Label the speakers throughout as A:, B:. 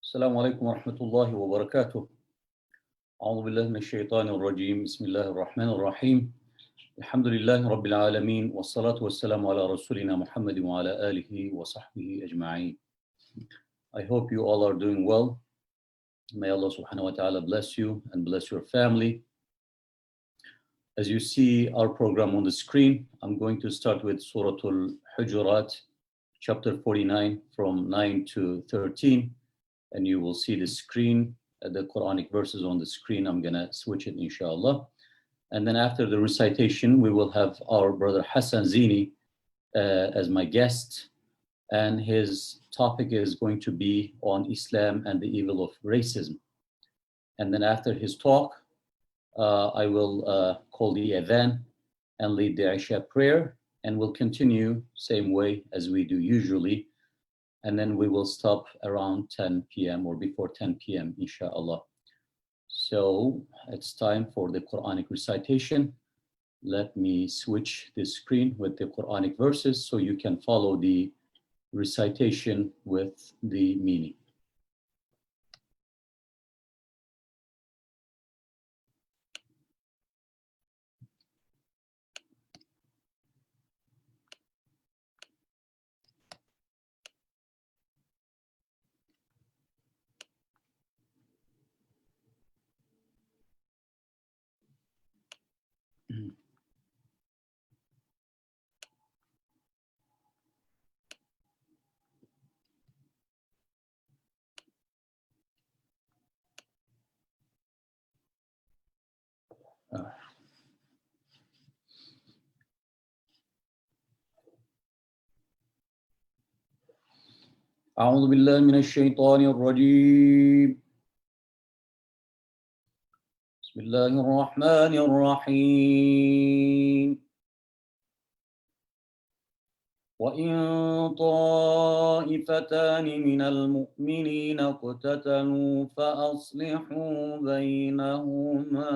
A: السلام عليكم ورحمة الله وبركاته. أعوذ بالله من الشيطان الرجيم. بسم الله الرحمن الرحيم. الحمد لله رب العالمين والصلاة والسلام على رسولنا محمد وعلى آله وصحبه أجمعين. I hope you all are doing well. May Allah subhanahu wa ta'ala bless you and bless your family. As you see our program on the screen, I'm going to start with Surah Al-Hujurat, chapter 49 from 9 to 13. And you will see the screen, the Quranic verses on the screen. I'm going to switch it, inshallah. And then after the recitation, we will have our brother Hassan Zeenni as my guest. And his topic is going to be on Islam and the evil of racism. And then after his talk, I will call the adhan and lead the Isha prayer. And we'll continue same way as we do usually. And then we will stop around 10 p.m. or before 10 p.m. inshallah. So it's time for the Quranic recitation. Let me switch the screen with the Quranic verses so you can follow the recitation with the meaning. أعوذ بالله من الشيطان الرجيم. بسم الله الرحمن الرحيم. وإن طائفتان من المؤمنين اقتتلوا فأصلحوا بينهما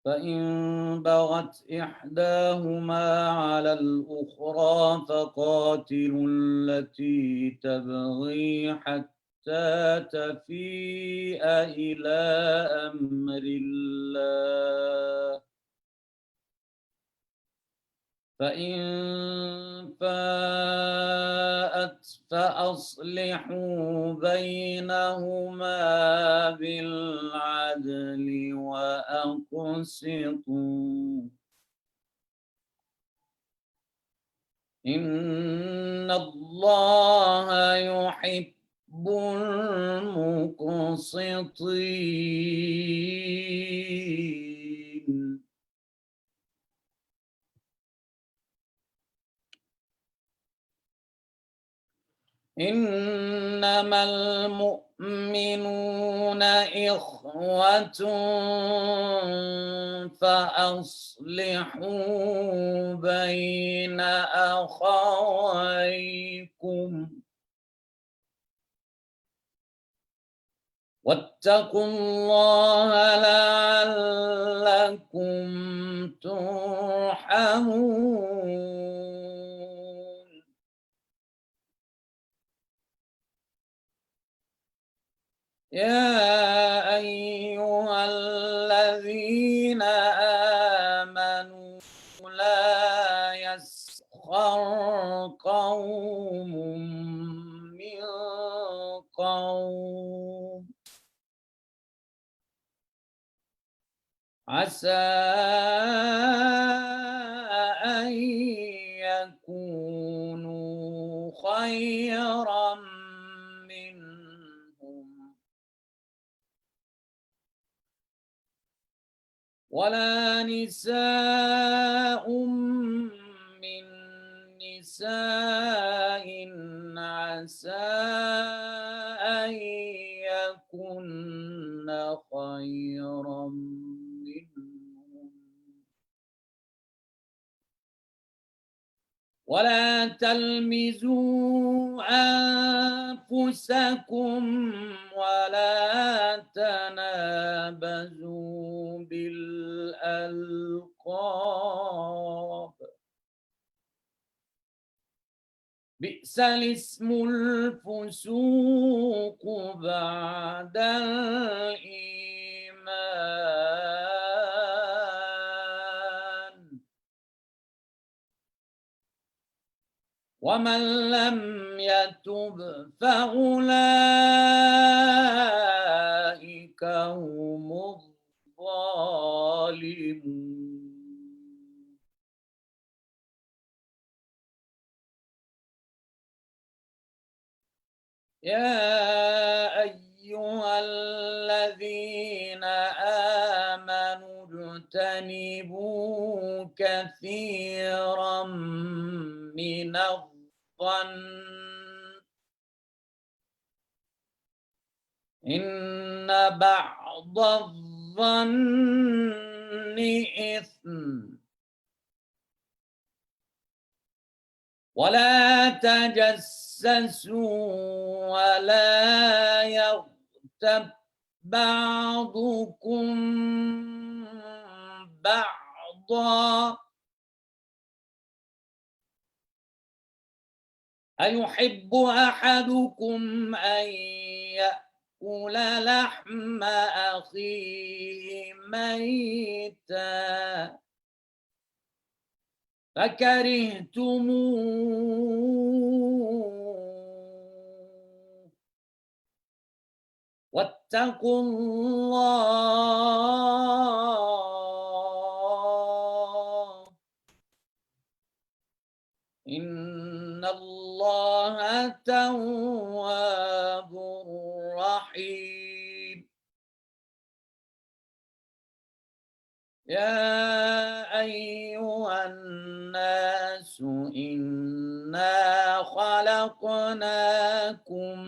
A: فإن بغت إحداهما على الأخرى فقاتلوا التي تبغي حتى تفيء إلى أمر الله فإن فاءت فأصلحوا بينهما بالعدل وأقسطوا إن الله يحب المقسطين. إنما المؤمنون إخوة فأصلحوا بين أخويكم واتقوا الله لعلكم ترحمون. يا أيها الذين آمنوا لا يسخر قوم من قوم عسى أن يكونوا خيرا ولا نساء من نساء عسى أن يكن خيرا منهم ولا تلمزوا أنفسكم ولا تنابزوا بالألقاب بئس بئس الاسم الفسوق بعد الإيمان ومن لم يتب فأولئك هم الظالمون. يا أيها الذين آمنوا اجتنبوا كثيرا من الظن إن بعض الظن إثم ولا تجسسوا ولا يغتب بعضكم بعضا أيحب أحدكم أن يأكل لحم أخيه ميتا فكرهتموه واتقوا الله إن الله تواب رحيم. يا أيها الناس إنا خلقناكم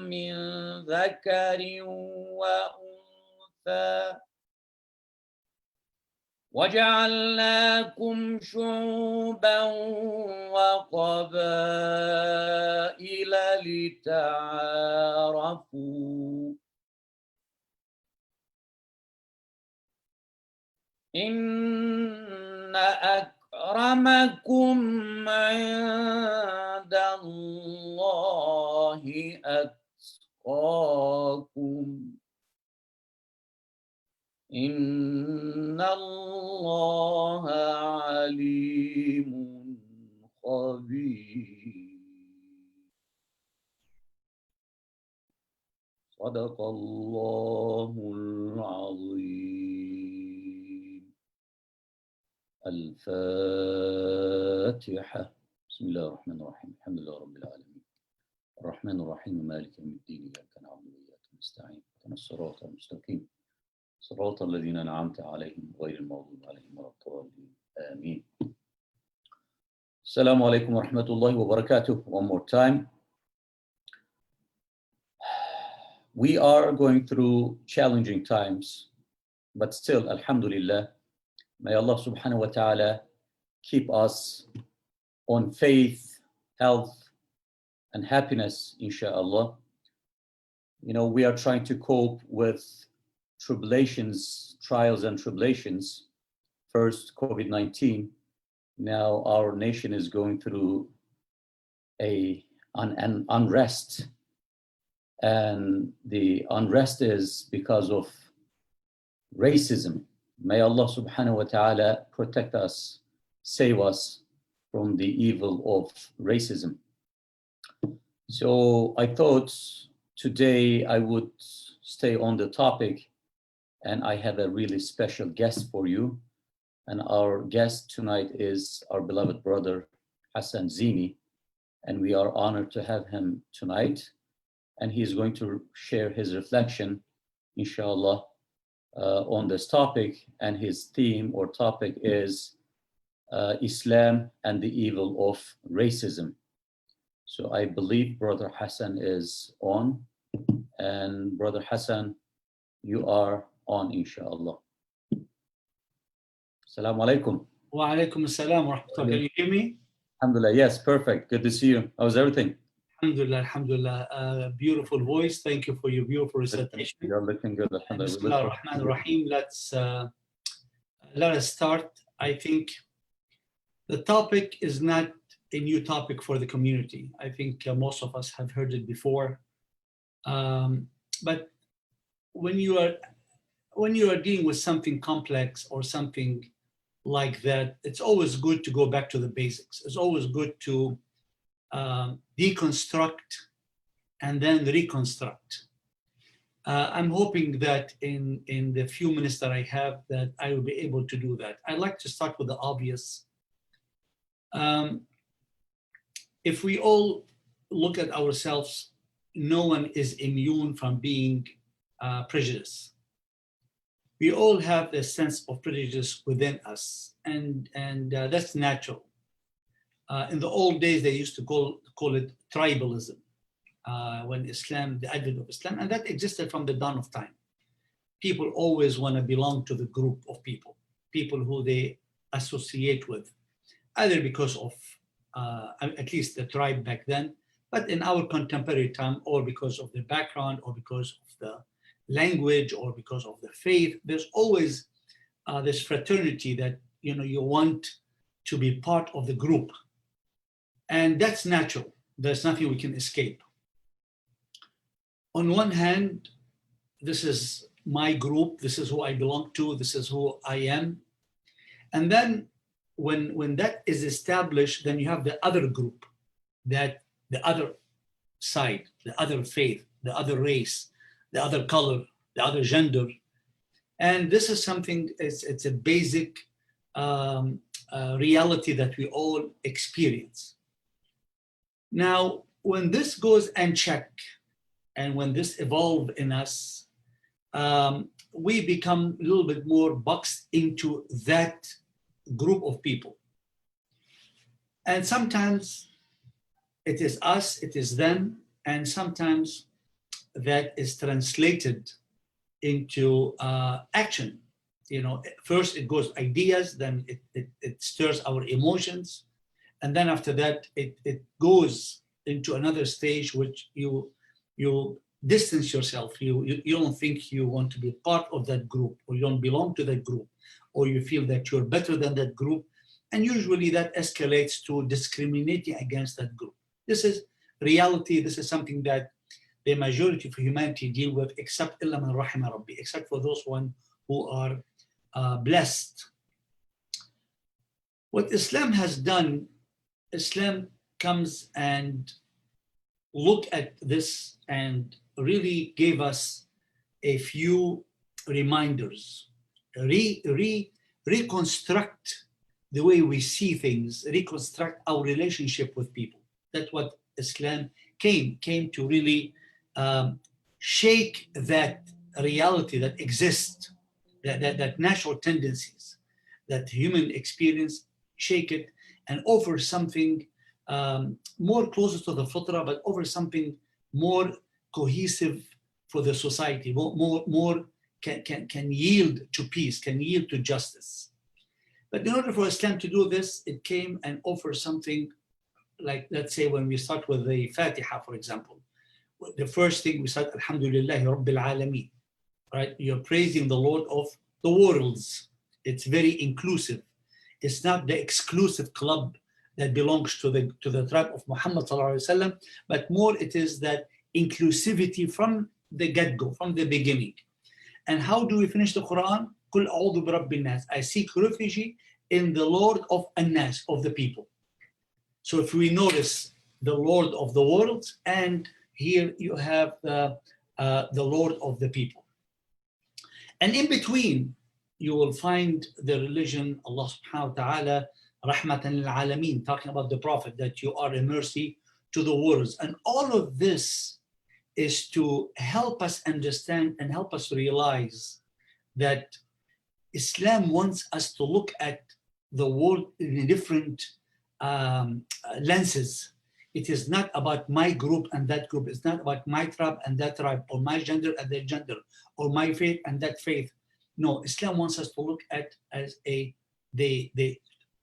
A: من ذكر وأنثى وجعلناكم شعوبا وقبائل لتعارفوا إن أكرمكم عند الله أتقاكم إن الله عليم خبير. صدق الله العظيم. الفاتحة. بسم الله الرحمن الرحيم. الحمد لله رب العالمين الرحمن الرحيم مالك يوم الدين إياك نعبد وإياك نستعين اهدنا الصراط المستقيم صراط الذين أنعمت عليهم غير المغضوب عليهم ولا الضالين آمين. السلام عليكم ورحمة الله وبركاته. One more time. We are going through challenging times, but still, alhamdulillah, may Allah subhanahu wa ta'ala keep us on faith, health, and happiness, inshallah. You know, we are trying to cope with tribulations, trials and tribulations. First, COVID-19. Now our nation is going through an unrest. And the unrest is because of racism. May Allah subhanahu wa ta'ala protect us, save us from the evil of racism. So I thought today I would stay on the topic, and I have a really special guest for you. And our guest tonight is our beloved brother, Hassan Zeenni, and we are honored to have him tonight. And he's going to share his reflection, inshallah, on this topic. And his theme or topic is Islam and the evil of racism. So I believe Brother Hassan is on. And Brother Hassan, you are on, inshallah. Assalamu alaikum.
B: Wa alaikum assalam wa rahmatullah. Can you hear me?
A: Alhamdulillah, yes, perfect. Good to see you. How's everything?
B: Alhamdulillah, alhamdulillah. Beautiful voice. Thank you for your beautiful recitation.
A: You're looking good.
B: Bismillah ar-Rahman ar-Rahim. Let us start. I think the topic is not a new topic for the community. I think most of us have heard it before. But when you are dealing with something complex or something like that, it's always good to go back to the basics. It's always good to deconstruct and then reconstruct. I'm hoping that in the few minutes that I have, that I will be able to do that. I'd like to start with the obvious. If we all look at ourselves, no one is immune from being prejudiced. We all have a sense of prejudice within us, and that's natural. In the old days, they used to call it tribalism, when Islam, the advent of Islam, and that existed from the dawn of time. People always want to belong to the group of people who they associate with, either because of at least the tribe back then, but in our contemporary time, or because of the background, or because of the language, or because of the faith. There's always this fraternity that you want to be part of the group, and that's natural. There's nothing we can escape. On one hand, this is my group, this is who I belong to, this is who I am. And then when that is established, then you have the other group, that the other side, the other faith, the other race, the other color, the other gender. And this is something, it's a basic reality that we all experience. Now, when this goes unchecked, and when this evolves in us, we become a little bit more boxed into that group of people. And sometimes it is us, it is them, and sometimes that is translated into action. First it goes ideas, then it stirs our emotions, and then after that it goes into another stage, which you distance yourself. You don't think you want to be part of that group, or you don't belong to that group, or you feel that you're better than that group. And usually that escalates to discriminating against that group. This is reality. This is something that the majority of humanity deal with, except illa man rahima rabbi, except for those one who are blessed. What Islam has done, Islam comes and look at this and really gave us a few reminders, reconstruct the way we see things, reconstruct our relationship with people. That's what Islam came to really shake that reality that exists, that natural tendencies, that human experience, shake it and offer something more closer to the fitrah, but offer something more cohesive for the society, more can yield to peace, can yield to justice. But in order for Islam to do this, it came and offered something like, let's say, when we start with the Fatiha, for example, the first thing we start, Alhamdulillahi Rabbil Alameen, right? You're praising the Lord of the worlds. It's very inclusive. It's not the exclusive club that belongs to the tribe of Muhammad sallallahu alaihi wasallam, but more it is that inclusivity from the get-go, from the beginning. And how do we finish the Quran? Qul a'udhu bi rabbin nas. I seek refuge in the Lord of an-nas, of the people. So if we notice the Lord of the world, and here you have the Lord of the people. And in between, you will find the religion, Allah subhanahu wa ta'ala, rahmatan lil alameen, talking about the Prophet, that you are a mercy to the worlds. And all of this is to help us understand and help us realize that Islam wants us to look at the world in different lenses. It is not about my group and that group. It's not about my tribe and that tribe, or my gender and that gender, or my faith and that faith. No, Islam wants us to look at as in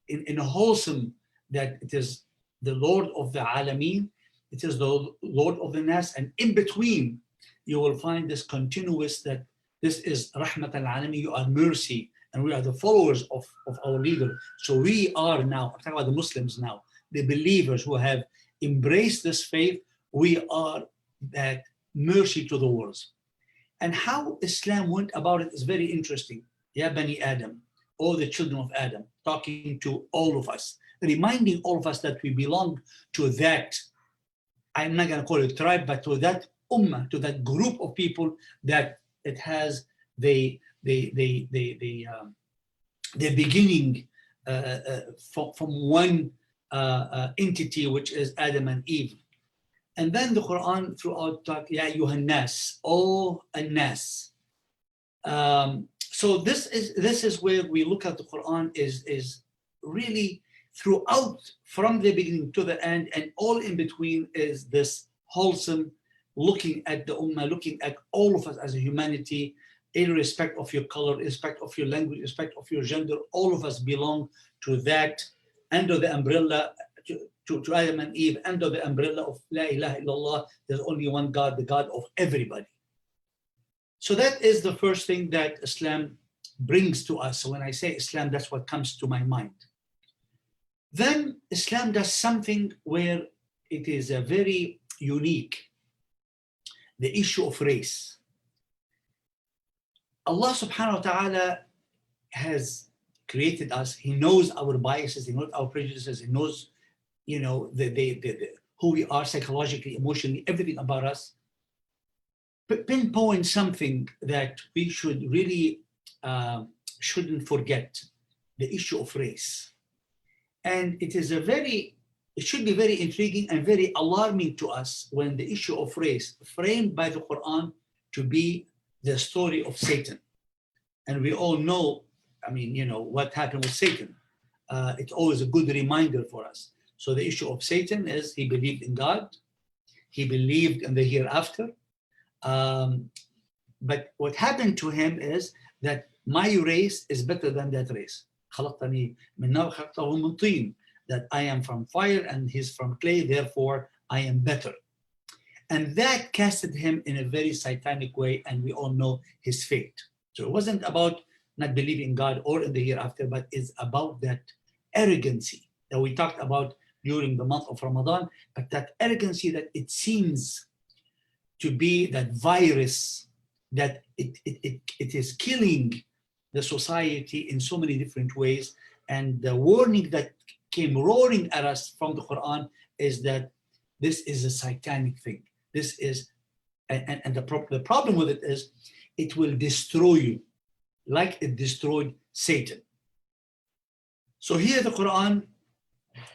B: a wholesome, that it is the Lord of the Alameen, it is the Lord of the Nas, and in between you will find this continuous, that this is Rahmat al-Alameen, you are mercy, and we are the followers of our leader. So we are now, I'm talking about the Muslims now, the believers who have embraced this faith, we are that mercy to the world. And how Islam went about it is very interesting. Ya Bani Adam, all the children of Adam, talking to all of us, reminding all of us that we belong to that, I'm not going to call it tribe, but to that ummah, to that group of people that it has the beginning from one entity, which is Adam and Eve. And then the Quran throughout talk, Ya ayyuhan nas, O an-nas. So this is where we look at the Quran is really throughout, from the beginning to the end, and all in between is this wholesome looking at the ummah, looking at all of us as a humanity, irrespective of your color, irrespective of your language, irrespective of your gender. All of us belong to that, under the umbrella, to Adam and Eve, under the umbrella of La ilaha illallah. There's only one God, the God of everybody. So that is the first thing that Islam brings to us. So when I say Islam, that's what comes to my mind. Then Islam does something where it is a very unique, the issue of race. Allah subhanahu wa ta'ala has created us. He knows our biases, he knows our prejudices, he knows, you know, who we are psychologically, emotionally, everything about us. But pinpoint something that we should really shouldn't forget, the issue of race. And it should be very intriguing and very alarming to us when the issue of race framed by the Quran to be the story of Satan. And we all know, I mean, you know, what happened with Satan. It's always a good reminder for us. So the issue of Satan is he believed in God, he believed in the hereafter. But what happened to him is that my race is better than that race. That I am from fire and he's from clay, therefore I am better. And that casted him in a very satanic way, and we all know his fate. So it wasn't about not believing in God or in the hereafter, but it's about that arrogancy that we talked about during the month of Ramadan, but that arrogancy that it seems to be that virus, that it is killing the society in so many different ways. And the warning that came roaring at us from the Quran is that this is a satanic thing. This is, and the problem with it is it will destroy you like it destroyed Satan. So here the Quran,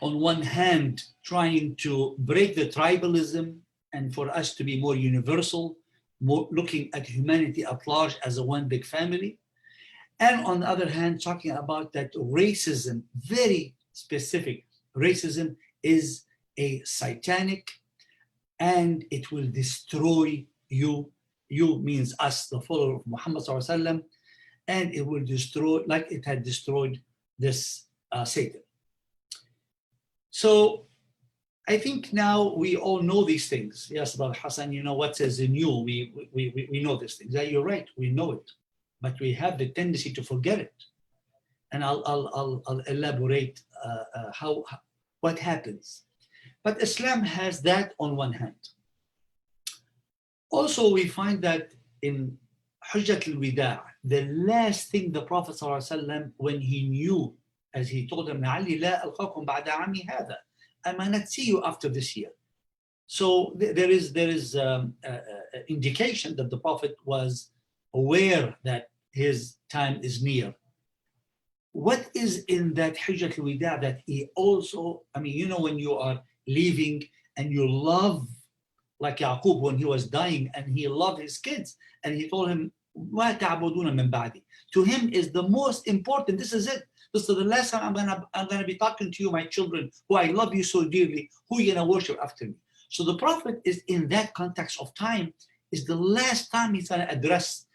B: on one hand, trying to break the tribalism and for us to be more universal, more looking at humanity at large as a one big family. And on the other hand, talking about that racism, very specific racism, is a satanic, and it will destroy you. You means us, the follower of Muhammad sallallahu alaihi wasallam, and it will destroy, like it had destroyed this Satan. So I think now we all know these things. Yes, Brother Hassan, you know what says in you, we know these things. Yeah, you're right, we know it, but we have the tendency to forget it. And I'll elaborate what happens. But Islam has that on one hand. Also, we find that in Hujjat al-Wida', the last thing the Prophet ﷺ, when he knew, as he told him, I might not see you after this year. So there is indication that the Prophet was aware that his time is near. What is in that Hujjat al-Wida' that he also, I mean, you know, when you are leaving and you love, like Yaqub when he was dying and he loved his kids and he told him, مَا تَعْبُدُونَ مِن بَعْدِي. To him is the most important. This is it. This is the last time I'm gonna be talking to you, my children, who I love you so dearly, who you're gonna worship after me. So the Prophet is in that context of time, is the last time he's gonna address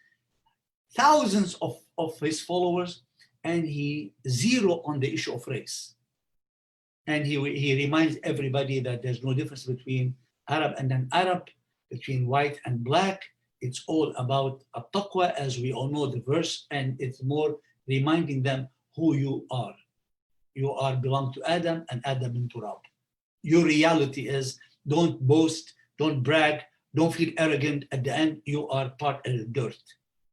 B: thousands of his followers, and he zero on the issue of race. And he reminds everybody that there's no difference between Arab and non-Arab, between white and black. It's all about at-taqwa, as we all know the verse, and it's more reminding them who you are. You are belong to Adam, and Adam in Turab. your reality is. Don't boast, don't brag, don't feel arrogant. At the end, you are part of the dirt.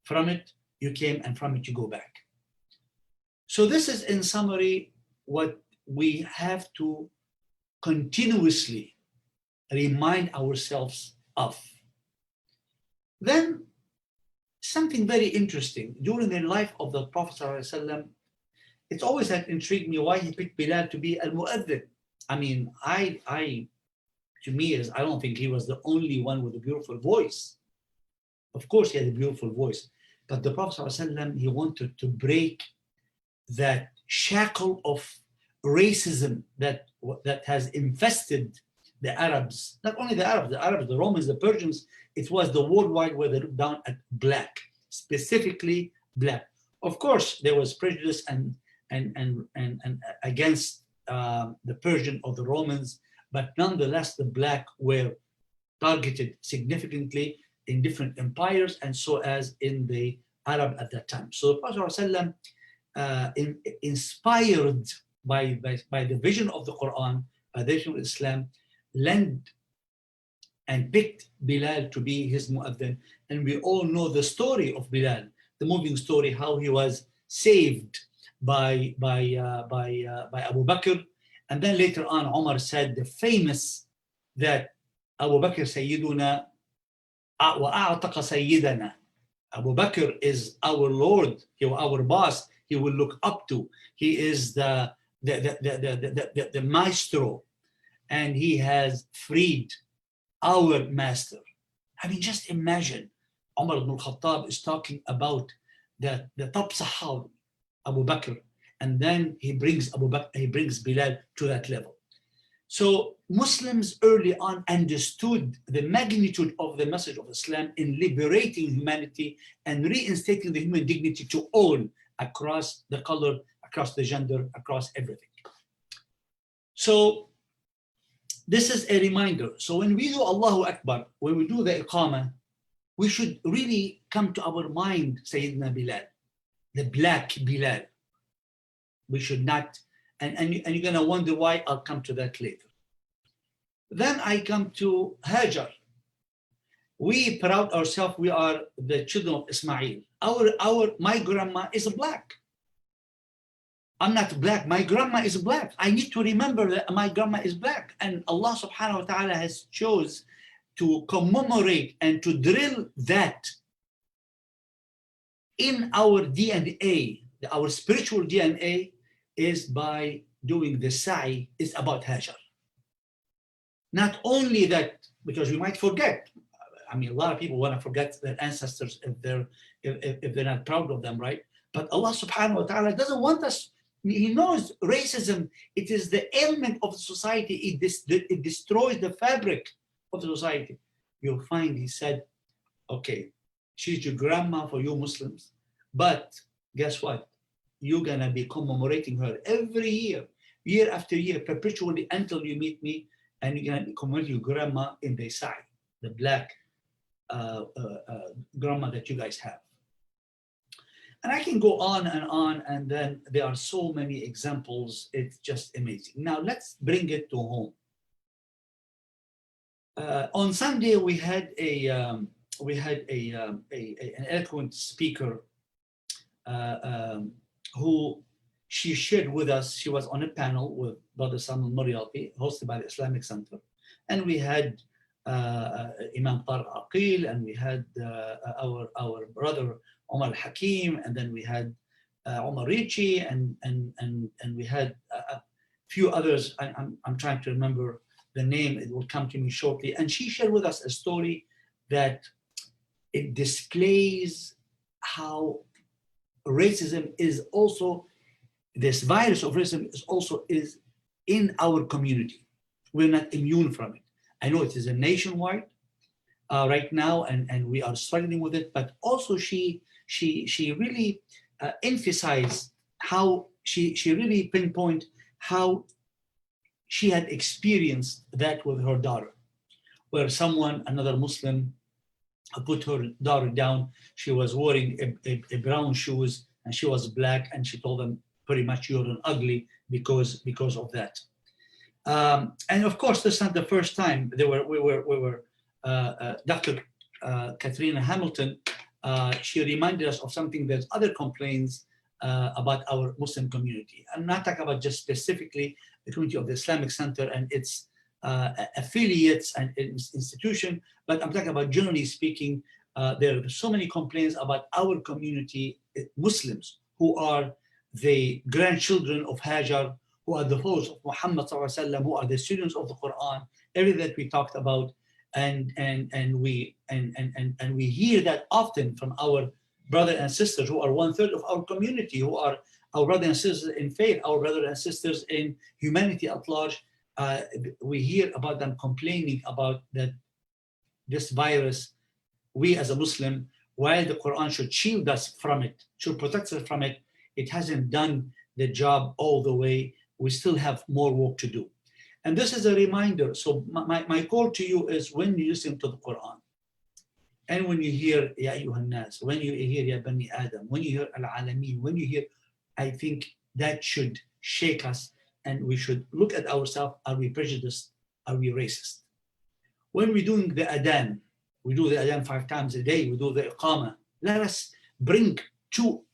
B: From it, you came, and from it, you go back. So this is, in summary, what we have to continuously remind ourselves of. Then, something very interesting. During the life of the Prophet ﷺ, it's always had intrigued me why he picked Bilal to be al-mu'adhin. I mean, to me, I don't think he was the only one with a beautiful voice. Of course, he had a beautiful voice. But the Prophet ﷺ, he wanted to break that shackle of racism that has infested the Arabs. Not only the Arabs, the Romans, the Persians. It was the worldwide where they looked down at black, specifically black. Of course, there was prejudice and against the Persian or the Romans, but nonetheless, the black were targeted significantly in different empires, and so as in the Arab at that time. So the Prophet ﷺ, inspired by the vision of the Quran, by the vision of Islam, lent and picked Bilal to be his mu'adhin. And we all know the story of Bilal, the moving story, how he was saved by Abu Bakr. And then later on, Umar said the famous that Abu Bakr Sayyiduna وَأَعْتَقَ سَيِّدَنَا. Abu Bakr is our Lord, our boss, he will look up to. He is the maestro, and he has freed our master. I mean, just imagine, Umar ibn al-Khattab is talking about the top Sahabi, Abu Bakr, and then he brings Bilal to that level. So Muslims early on understood the magnitude of the message of Islam in liberating humanity and reinstating the human dignity to all, across the color, across the gender, across everything. So this is a reminder. So when we do Allahu Akbar, when we do the Iqamah, we should really come to our mind Sayyidina Bilal, the black Bilal. We should not, and you're going to wonder why. I'll come to that later. Then I come to Hajar. We proud ourselves, we are the children of Ismail. My grandma is black. I'm not black, my grandma is black. I need to remember that my grandma is black. And Allah subhanahu wa ta'ala has chose to commemorate and to drill that in our DNA, our spiritual DNA, is by doing the sa'i, is about Hajar. Not only that, because we might forget. I mean, a lot of people want to forget their ancestors if they're not proud of them, right? But Allah subhanahu wa ta'ala doesn't want us. He knows racism, it is the element of the society. It destroys the fabric of the society. You'll find he said, okay, she's your grandma for you Muslims, but guess what? You're going to be commemorating her every year, year after year, perpetually until you meet me, and you're going to commemorate your grandma in the sa'i, the black grandma that you guys have. And I can go on, and then there are so many examples. It's just amazing. Now let's bring it to home. On Sunday we had an eloquent speaker who she shared with us. She was on a panel with Brother Salman Maryati, hosted by the Islamic Center, and we had Imam Tariq Aqil, and we had our brother Omar Hakim, and then we had Omar Ricci, and we had a few others. I'm trying to remember the name, it will come to me shortly. And she shared with us a story that it displays how racism is also, this virus of racism is in our community. We're not immune from it. I know it is a nationwide right now, and we are struggling with it, but also she really emphasized how she really pinpoint how she had experienced that with her daughter, where another Muslim, put her daughter down. She was wearing a brown shoes, and she was black, and she told them pretty much, you're an ugly because of that. And of course, this is not the first time. Dr. Katrina Hamilton, she reminded us of something. There's other complaints about our Muslim community. I'm not talking about just specifically the community of the Islamic Center and its affiliates and its institution, but I'm talking about generally speaking. There are so many complaints about our community, Muslims, who are the grandchildren of Hajar, who are the followers of Muhammad ﷺ, who are the students of the Quran, everything that we talked about, and we hear that often from our brothers and sisters who are 1/3 of our community, who are our brothers and sisters in faith, our brothers and sisters in humanity at large. We hear about them complaining about that this virus. We as a Muslim, while the Quran should shield us from it, should protect us from it, it hasn't done the job all the way. We still have more work to do. And this is a reminder. So my call to you is, when you listen to the Quran, and when you hear Ya Ayyuhan Nas, when you hear Ya Bani Adam, when you hear Al-Alameen, when you hear, I think that should shake us, and we should look at ourselves. Are we prejudiced? Are we racist? When we're doing the Adhan, we do the Adhan 5 times a day, we do the Iqamah. Let us bring to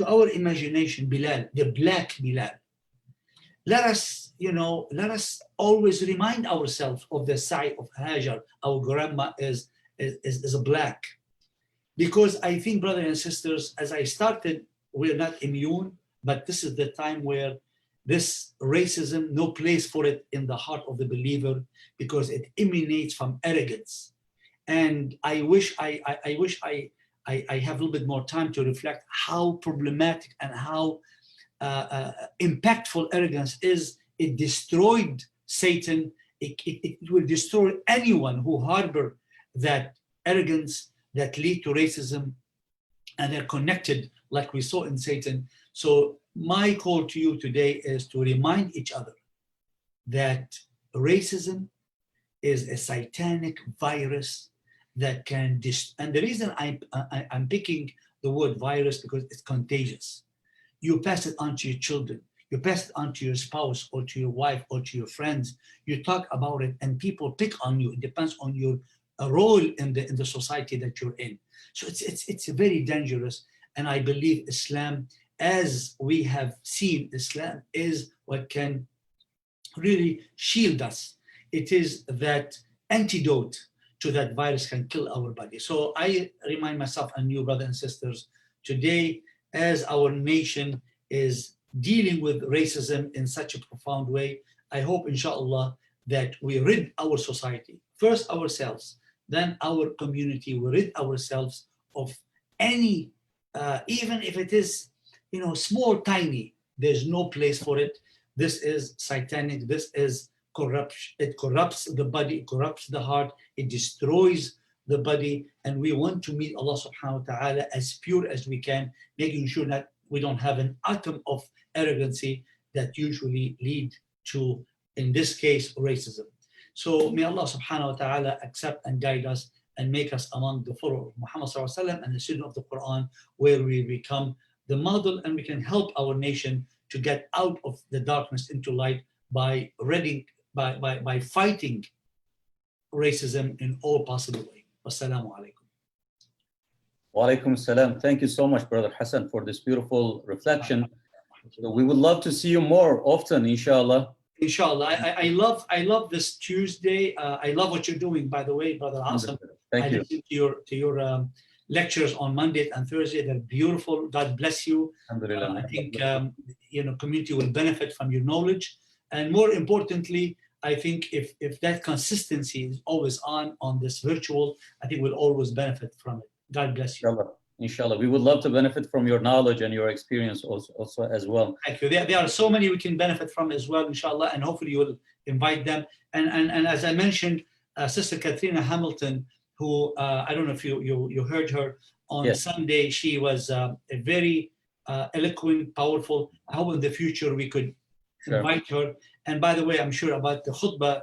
B: our imagination Bilal, the black Bilal. Let us always remind ourselves of the sight of Hajar. Our grandma is a black. Because I think, brothers and sisters, as I started, we're not immune, but this is the time where this racism, no place for it in the heart of the believer, because it emanates from arrogance. And I wish I have a little bit more time to reflect how problematic and how impactful arrogance is. It destroyed Satan. It will destroy anyone who harbor that arrogance that lead to racism, and they're connected like we saw in Satan. So my call to you today is to remind each other that racism is a satanic virus that can and the reason I'm picking the word virus, because it's contagious. You pass it on to your children, you pass it on to your spouse or to your wife or to your friends. You talk about it and people pick on you. It depends on your role in the society that you're in. So it's very dangerous. And I believe Islam, as we have seen, Islam is what can really shield us. It is that antidote to that virus, can kill our body. So I remind myself and you, brothers and sisters, today, as our nation is dealing with racism in such a profound way, I hope, inshallah, that we rid our society, first ourselves, then our community, we rid ourselves of any, even if it is, small, tiny, there's no place for it. This is satanic, this is corruption. It corrupts the body, it corrupts the heart, it destroys the body, and we want to meet Allah subhanahu wa ta'ala as pure as we can, making sure that we don't have an atom of arrogancy that usually lead to, in this case, racism. So may Allah subhanahu wa ta'ala accept and guide us and make us among the followers of Muhammad sallallahu alaihi wasallam and the student of the Quran, where we become the model and we can help our nation to get out of the darkness into light by fighting racism in all possible ways. Wassalamu alaikum.
A: Wa alaikum salam. Thank you so much, Brother Hassan, for this beautiful reflection. So we would love to see you more often, inshallah.
B: Inshallah. I love this Tuesday. I love what you're doing, by the way, Brother Hassan.
A: Thank you.
B: I listened to your lectures on Monday and Thursday. They're beautiful. God bless you. I think community will benefit from your knowledge. And more importantly, I think if that consistency is always on this virtual, I think we'll always benefit from it. God bless you.
A: Inshallah. We would love to benefit from your knowledge and your experience also as well.
B: Thank you. There are so many we can benefit from as well, inshallah, and hopefully you will invite them. And as I mentioned, Sister Katrina Hamilton, who I don't know if you heard her on
A: Yes.
B: Sunday. She was a very eloquent, powerful. I hope in the future we could invite her. And by the way, I'm sure about the khutbah,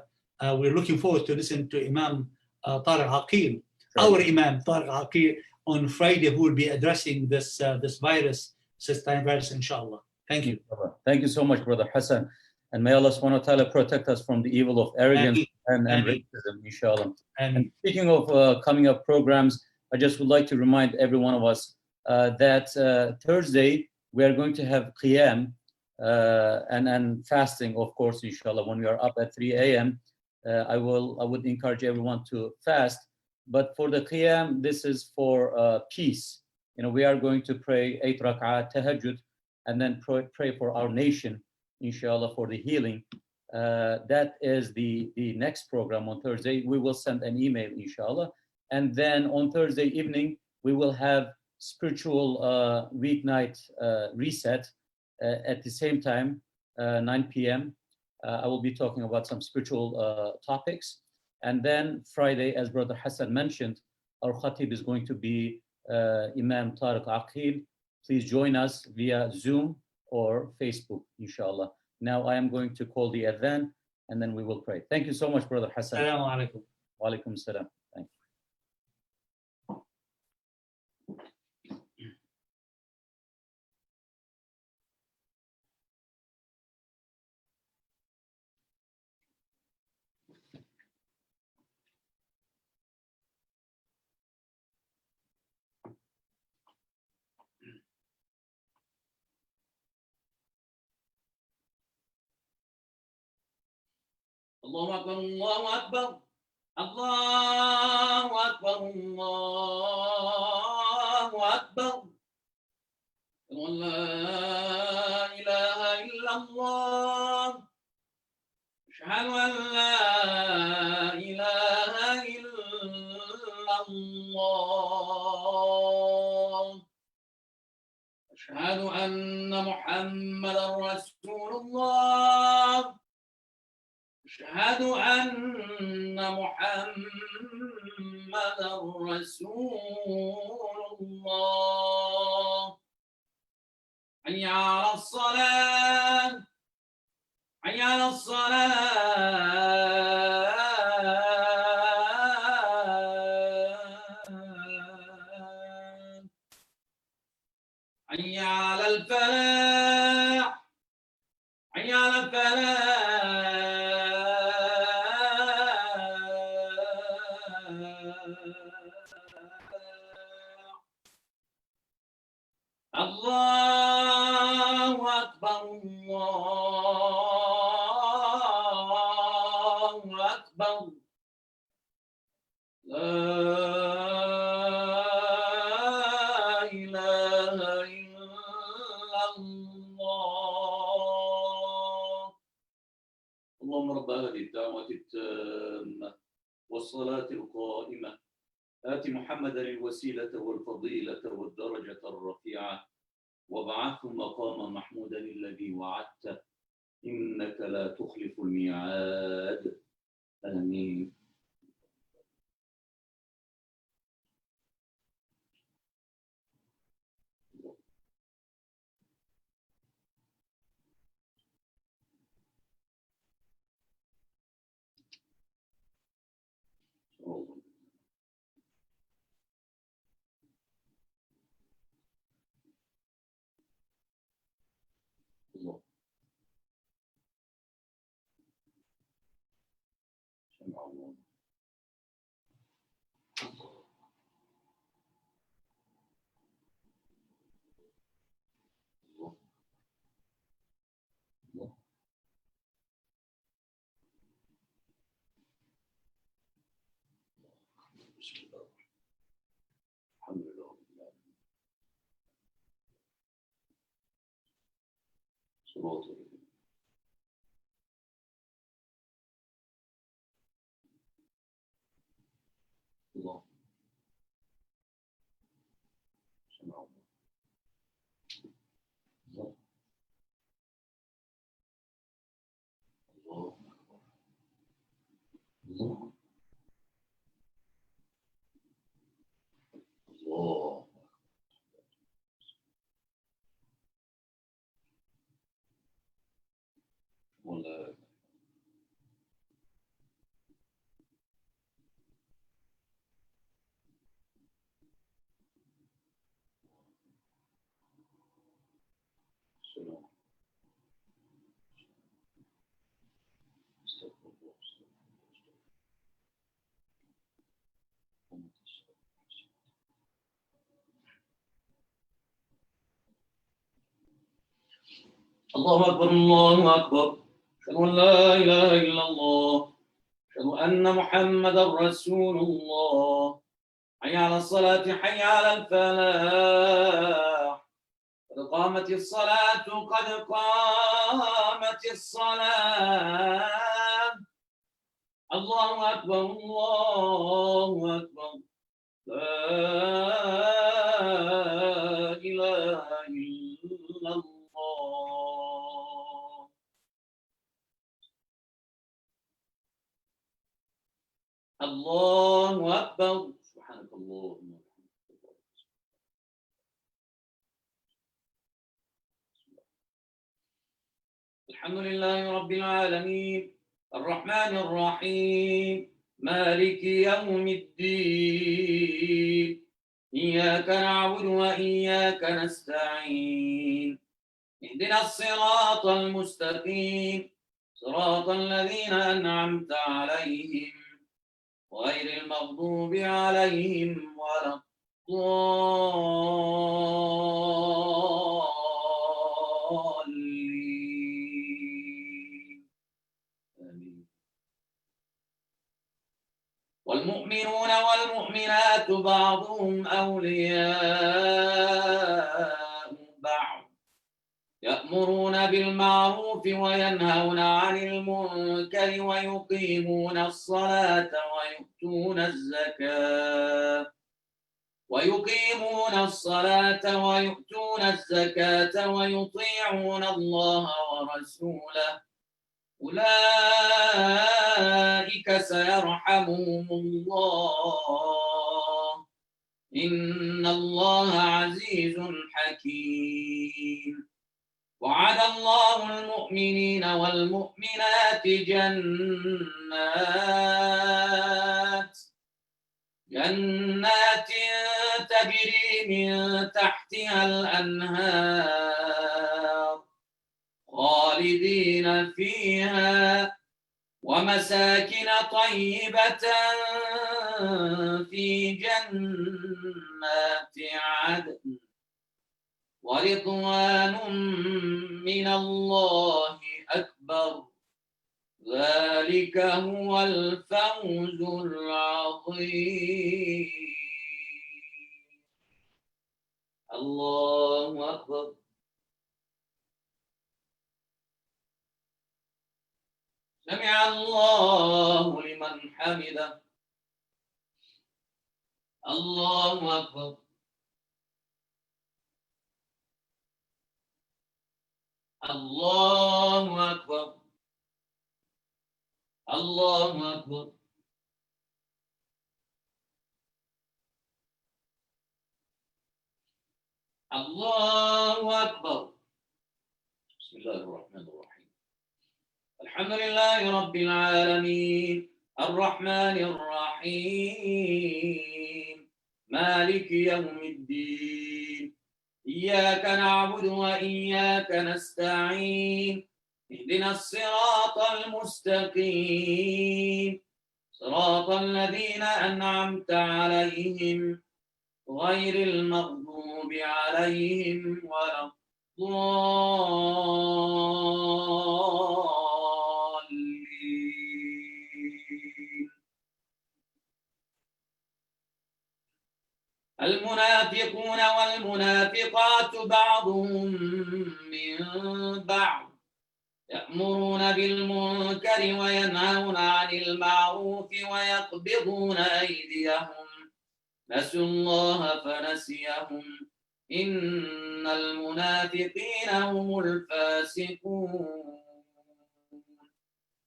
B: we're looking forward to listen to Imam Tariq Aqil, our Imam Tariq Aqil, on Friday, who will be addressing this virus, cystine virus, inshallah. Thank you.
A: Thank you so much, Brother Hassan. And may Allah subhanahu wa ta'ala protect us from the evil of arrogance and racism, inshallah. And speaking of coming up programs, I just would like to remind every one of us that Thursday we are going to have qiyam and fasting, of course, inshallah. When we are up at 3 a.m., I would encourage everyone to fast. But for the qiyam, this is for peace. We are going to pray 8 rak'ah tahajjud and then pray for our nation, inshallah, for the healing. That is the next program on Thursday. We will send an email, inshallah. And then on Thursday evening, we will have spiritual weeknight reset at the same time, 9 p.m. I will be talking about some spiritual topics. And then Friday, as Brother Hassan mentioned, our khatib is going to be Imam Tariq Aqil. Please join us via Zoom or Facebook, inshallah. Now I am going to call the adhan and then we will pray. Thank you so much, Brother Hassan.
B: Assalamu alaikum.
A: Wa alaikum salam. Thank you.
C: الله أكبر الله أكبر الله أكبر الله أكبر أن لا إله إلا الله أشهد أن لا إله إلا الله أشهد أن محمدا رسول الله أشهد أن محمدا رسول الله حي على الصلاة حي على الصلاة حي على الفلاح حي على الفلاح الله أكبر الله أكبر لا إله إلا الله اللهم رب هذه الدعوة التامة والصلاة القائمة آت محمدا الوسيلة والفضيلة والدرجة الرفيعة وابعثه مقاما محمودا الذي وعدته إنك لا تخلف الميعاد آمين. الله سمع الله الله الله بسم الله الحمد لله رب العالمين صلوات الله سمع الله الله الله الله الله
A: الله أكبر الله أكبر. أشهد أن لا إله إلا الله. أشهد أن محمدا رسول الله. حي على الصلاة حي على الفلاح. قد قامت الصلاة قد قامت الصلاة. الله أكبر الله أكبر. لا إله إلا الله. الله أكبر. سبحانك اللهم وبحمدك. الحمد لله رب العالمين الرحمن الرحيم مالك يوم الدين. إياك نعبد وإياك نستعين. اهدنا الصراط المستقيم صراط الذين أنعمت عليهم غير المغضوب عليهم ولا الضالين. آمين. والمؤمنون والمؤمنات بعضهم أولياء بعض يأمرون بالمعروف وينهون عن المنكر ويقيمون الصلاة ويؤتون الزكاة ويطيعون الله ورسوله أولئك سيرحمهم الله إن الله عزيز حكيم. وعد الله المؤمنين والمؤمنات جنات تجري من تحتها الأنهار خالدين فيها ومساكن طيبة في جنات عدن ورضوان من الله أكبر. ذلك هو الفوز العظيم. الله أكبر. سمع الله لمن حمده. الله أكبر. الله أكبر. الله أكبر. الله أكبر. بسم الله الرحمن الرحيم. الحمد لله رب العالمين الرحمن الرحيم مالك يوم الدين. إياك نعبد وإياك نستعين. اهدنا الصراط المستقيم صراط الذين أنعمت عليهم غير المغضوب عليهم ولا الضالين. المنافقون والمنافقات بعضهم من بعض يأمرون بالمنكر وينهون عن المعروف ويقبضون أيديهم نسوا الله فنسيهم إن المنافقين هم الفاسقون.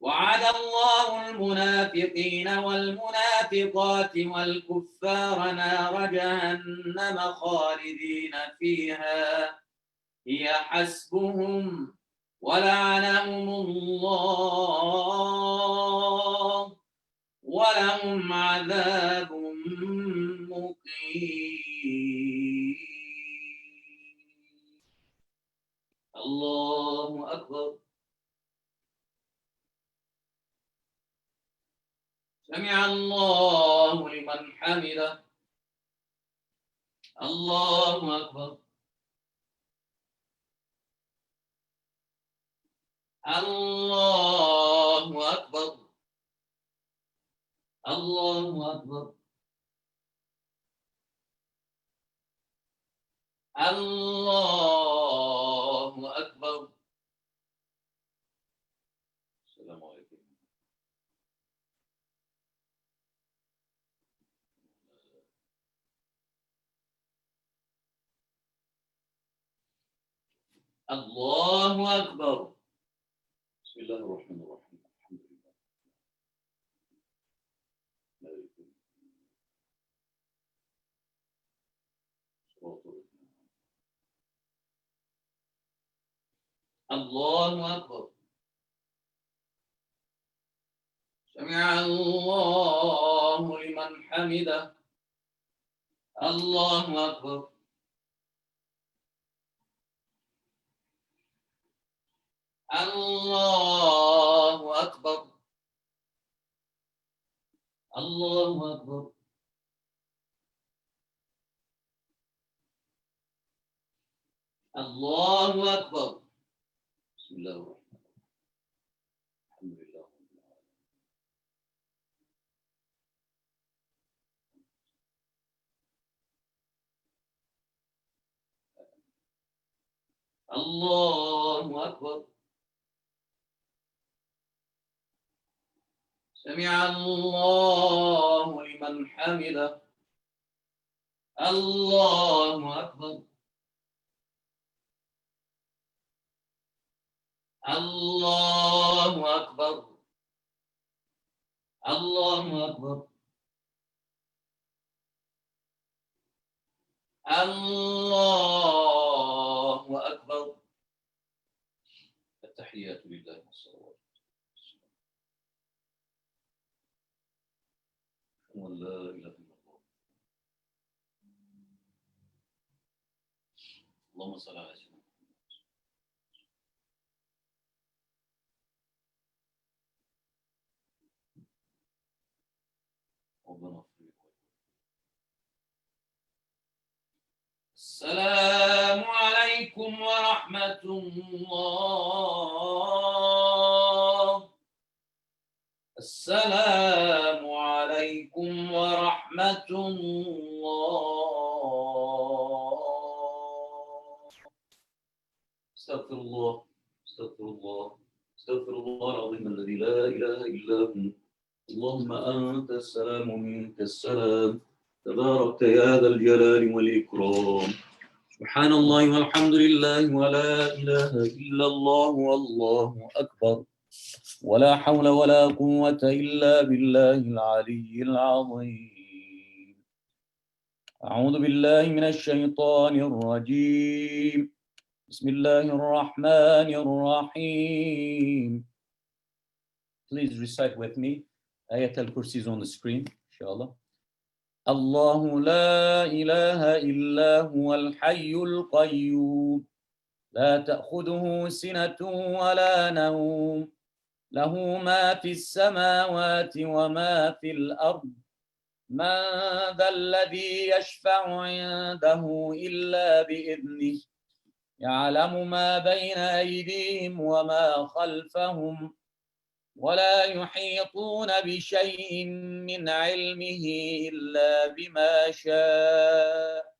A: وعد الله المنافقين والمنافقات والكفار نار جهنم خالدين فيها هي حسبهم ولعنهم الله ولهم عذاب مقيم. الله أكبر. سمع الله لمن حمده. الله أكبر. الله أكبر. الله أكبر. الله أكبر. السلام عليكم. الله أكبر. بسم الله الرحمن الرحيم. الحمد لله. الله أكبر. سمع الله لمن حمده. الله أكبر. الله أكبر. الله أكبر. الله أكبر. بسم الله الرحمن الرحيم. الحمد لله رب العالمين. الله أكبر. سمع الله لمن حمده. الله أكبر. الله أكبر. الله أكبر. الله أكبر. التحيات لله والصلوات ولا إله إلا الله. اللهم صل على سيدنا محمد. السلام عليكم ورحمة الله. السلام عليكم ورحمة الله. استغفر الله. استغفر الله. استغفر الله العظيم الذي لا إله إلا هو. اللهم أنت السلام ومنك السلام. تباركت يا ذا الجلال والإكرام. سبحان الله والحمد لله ولا إله إلا الله والله أكبر. ولا حول ولا قوة إلا بالله العلي العظيم. أعوذ بالله من الشيطان الرجيم. بسم الله الرحمن الرحيم. Please recite with me. Ayat al-Kursi is on the screen, inshallah. الله لا إله إلا هو الحي القيوم لا تأخذه سنة ولا نوم له ما في السماوات وما في الأرض من ذا الذي يشفع عنده إلا بإذنه يعلم ما بين أيديهم وما خلفهم ولا يحيطون بشيء من علمه إلا بما شاء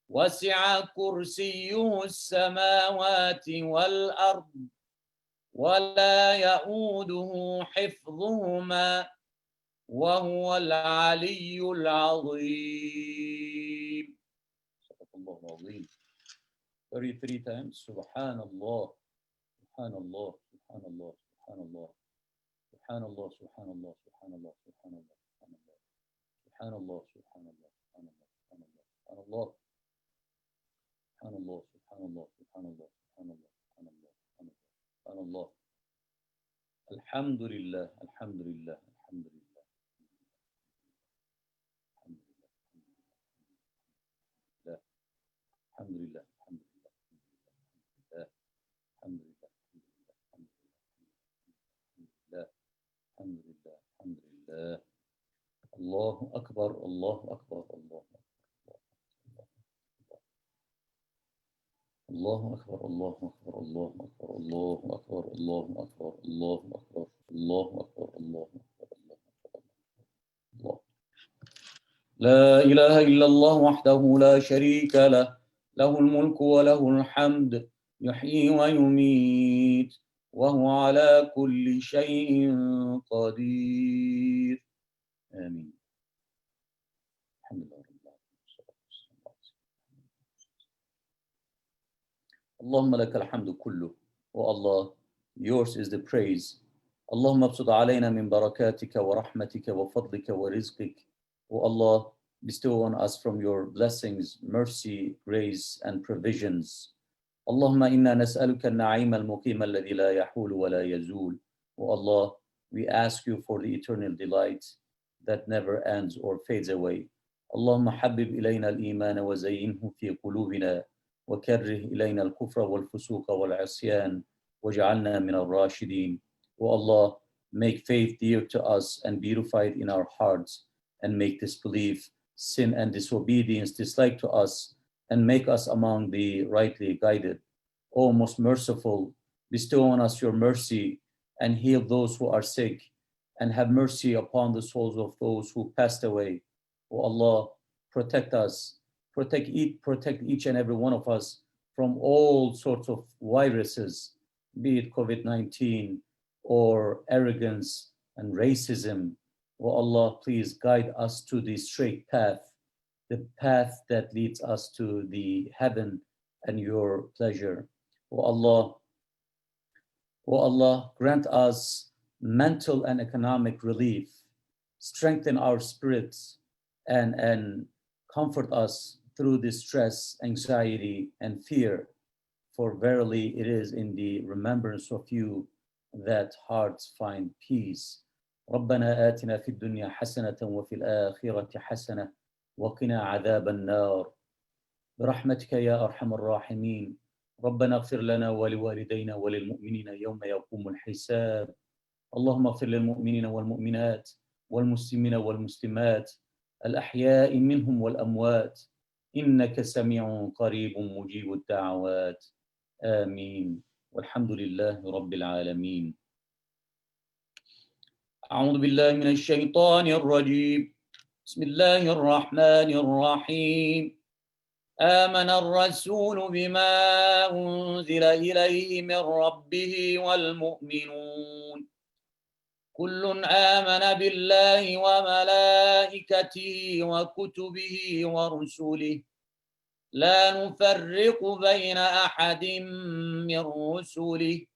A: وسع كرسيه السماوات والأرض ولا يؤوده حفظهما وهو العلي العظيم. صدق الله العظيم. 33 times. سبحان الله. سبحان الله. سبحان الله. سبحان الله. سبحان الله. سبحان الله. سبحان الله. سبحان الله. سبحان الله. سبحان الله. سبحان الله. سبحان الله. سبحان الله. سبحان الله. سبحان الله. سبحان الله. سبحان الله. سبحان الله. الحمد لله. الحمد لله. الحمد لله. الحمد لله. الحمد لله. الحمد لله. الحمد لله. الحمد لله. الحمد لله. الله أكبر. الله أكبر. الله أكبر. الله أكبر الله أكبر الله أكبر الله أكبر الله أكبر الله أكبر الله أكبر الله أكبر الله. لا إله إلا الله وحده لا شريك له، له الملك وله الحمد، يحيي ويميت وهو على كل شيء قدير. آمين. الحمد لله رب العالمين. اللهم لك الحمد كله. O Allah, yours is the praise. اللهم ابسط علينا من بركاتك ورحمتك وفضلك ورزقك. O Allah, bestow on us from your blessings, mercy, grace, and provisions. اللهم إنا نسألك النعيم المقيم الذي لا يحول ولا يزول. O Allah, we ask you for the eternal delight that never ends or fades away. اللهم حبب إلينا الإيمان وزينه في قلوبنا وكره إلينا الكفر والفسوق والعصيان واجعلنا من الراشدين. O Allah, make faith dear to us and beautify it in our hearts, and make disbelief, sin, and disobedience dislike to us, and make us among the rightly guided. O most merciful, bestow on us your mercy and heal those who are sick, and have mercy upon the souls of those who passed away. O Allah, protect us, protect each and every one of us from all sorts of viruses, be it COVID-19 or arrogance and racism. O Allah, please guide us to the straight path, the path that leads us to the heaven and your pleasure. O Allah, grant us mental and economic relief, strengthen our spirits, and comfort us through this stress, anxiety, and fear. For verily it is in the remembrance of you that hearts find peace. ربنا آتنا في الدنيا حسنة وفي الآخرة حسنة وقنا عذاب النار برحمتك يا أرحم الراحمين. ربنا اغفر لنا ولوالدينا وللمؤمنين يوم يقوم الحساب. اللهم اغفر للمؤمنين والمؤمنات والمسلمين والمسلمات الأحياء منهم والأموات إنك سميع قريب مجيب الدعوات. آمين. والحمد لله رب العالمين. أعوذ بالله من الشيطان الرجيم. بسم الله الرحمن الرحيم. آمن الرسول بما أنزل إليه من ربه والمؤمنون كل آمن بالله وملائكته وكتبه ورسله لا نفرق بين أحد من رسله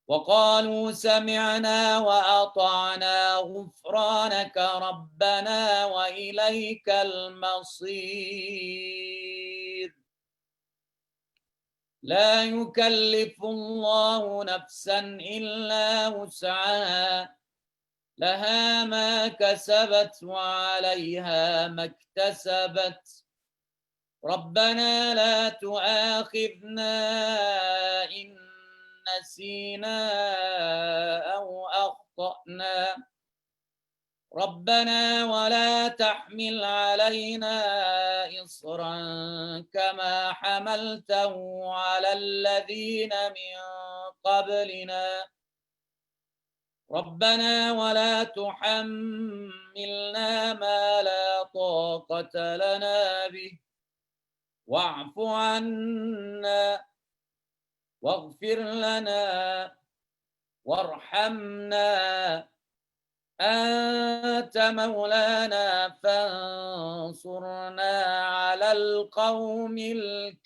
A: وقالوا سمعنا وأطعنا غفرانك ربنا وإليك المصير. لا يكلف الله نفسا إلا وسعها لها ما كسبت وعليها ما اكتسبت ربنا لا تؤاخذنا إن نسينا أو أخطأنا ربنا ولا تحمل علينا إصرا كما حملته على الذين من قبلنا ربنا ولا تحملنا ما لا طاقة لنا به واعف عنا واغفر لنا وارحمنا أنت مولانا فانصرنا على القوم الكافرين.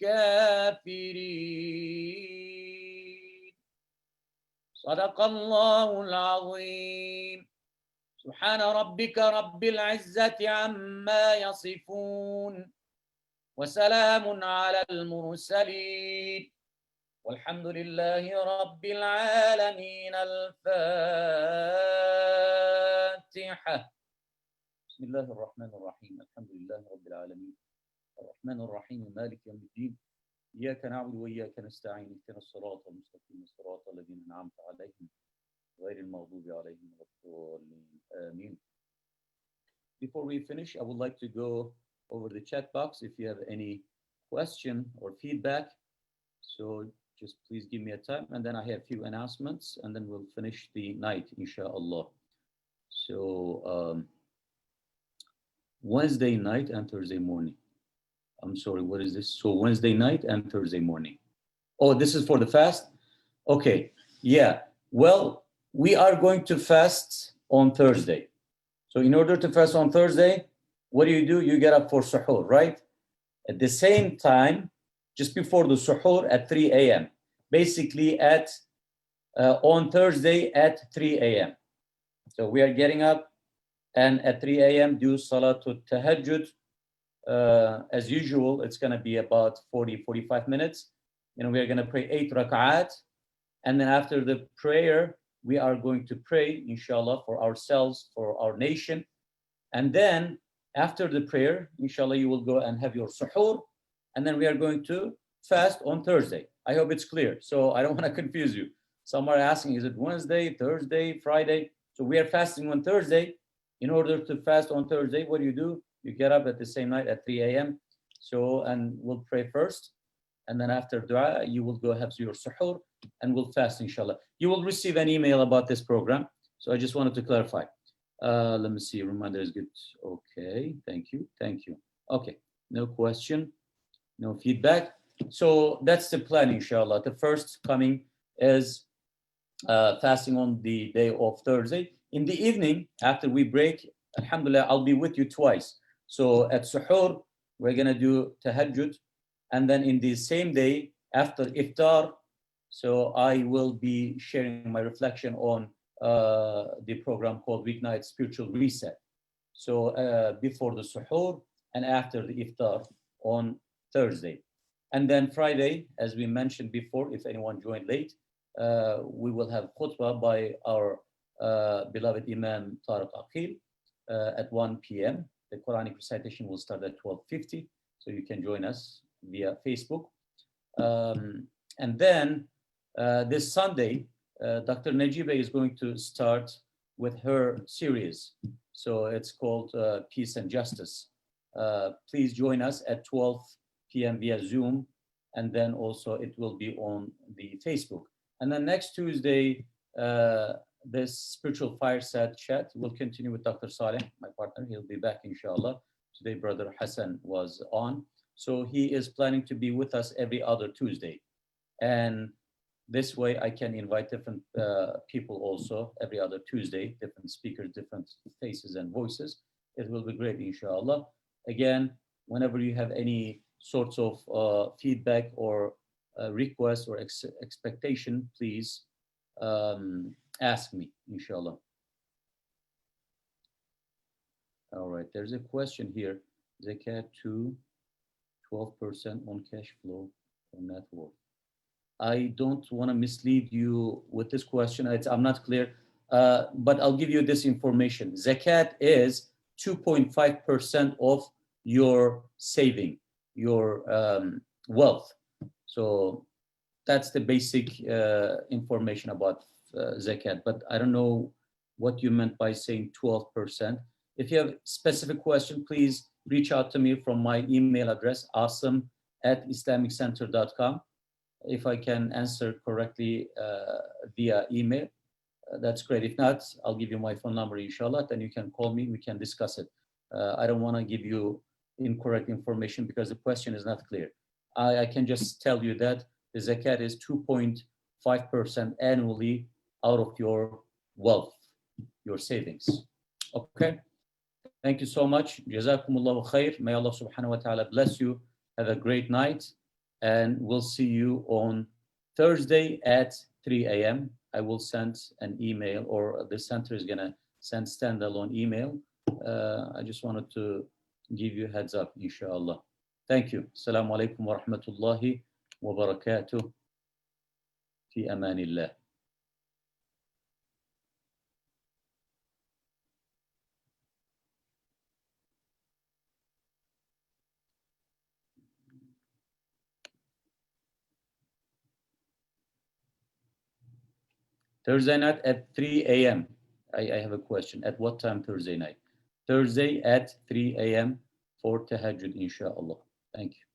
A: صدق الله العظيم. سبحان ربك رب العزة عما يصفون وسلام على المرسلين والحمد لله رب العالمين. الفاتحة. بسم الله الرحمن الرحيم. الحمد لله رب العالمين الرحمن الرحيم مالك يوم الدين إياك نعبد وإياك نستعين اهدنا الصراط المستقيم صراط الذين أنعمت عليهم غير المغضوب عليهم ولا الضالين. آمين. Before we finish, I would like to go over the chat box. If you have any question or feedback, So just please give me a time, and then I have a few announcements, and then we'll finish the night, inshallah. So Wednesday night and Thursday morning. I'm sorry, what is this? So Wednesday night and Thursday morning. Oh, this is for the fast? Okay, yeah. Well, we are going to fast on Thursday. So in order to fast on Thursday, what do? You get up for suhoor, right? At the same time, just before the suhoor at 3 a.m. Basically on Thursday at 3 a.m. So we are getting up and at 3 a.m. do Salatul Tahajjud. As usual, it's going to be about 45 minutes. We are going to pray 8 rak'at. And then after the prayer, we are going to pray, inshallah, for ourselves, for our nation. And then after the prayer, inshallah, you will go and have your suhoor. And then we are going to fast on Thursday. I hope it's clear. So I don't want to confuse you. Some are asking, is it Wednesday, Thursday, Friday? So we are fasting on Thursday. In order to fast on Thursday, what do? You get up at the same night at 3 a.m. So, and we'll pray first. And then after dua, you will go have your suhoor and we'll fast, inshallah. You will receive an email about this program. So I just wanted to clarify. Let me see. Reminder is good. Okay. Thank you. Thank you. Okay. No question. No feedback. So that's the plan, inshallah. The first coming is fasting on the day of Thursday. In the evening, after we break, alhamdulillah, I'll be with you twice. So at suhoor, we're going to do tahajjud. And then in the same day, after iftar, so I will be sharing my reflection on the program called Weeknight Spiritual Reset. So before the suhoor and after the iftar on Thursday. And then Friday, as we mentioned before, if anyone joined late, we will have khutbah by our beloved Imam Tariq Aqil at 1 p.m. The Quranic recitation will start at 12:50, so you can join us via Facebook. And then this Sunday, Dr. Najiba is going to start with her series. So it's called Peace and Justice. Please join us at 12 p.m. via Zoom, and then also it will be on the Facebook. And then next Tuesday, this spiritual fireside chat will continue with Dr. Saleh, my partner. He'll be back, inshallah. Today, Brother Hassan was on. So he is planning to be with us every other Tuesday. And this way I can invite different people also every other Tuesday, different speakers, different faces and voices. It will be great, inshallah. Again, whenever you have any sorts of feedback or request or expectation, please ask me, inshallah. All right, there's a question here. Zakat to 12% on cash flow or net worth. I don't want to mislead you with this question. I'm not clear, but I'll give you this information. Zakat is 2.5% of your saving, your wealth. So that's the basic information about zakat. But I don't know what you meant by saying 12%. If you have specific question, please reach out to me from my email address, asim@islamiccenter.com. If I can answer correctly via email, that's great. If not, I'll give you my phone number, inshallah. Then you can call me. We can discuss it. I don't want to give you incorrect information because the question is not clear. I can just tell you that the zakat is 2.5% annually out of your wealth, your savings. Okay? Thank you so much. Jazakumullahu khair. May Allah subhanahu wa ta'ala bless you. Have a great night. And we'll see you on Thursday at 3 a.m. I will send an email, or the center is going to send standalone email. I just wanted to give you a heads up, inshallah. Thank you. Assalamu alaikum wa rahmatullahi wa barakatuh. Fi amanillah. Thursday night at 3 a.m. I have a question. At what time Thursday night? Thursday at 3 a.m. for tahajjud, inshallah. Thank you.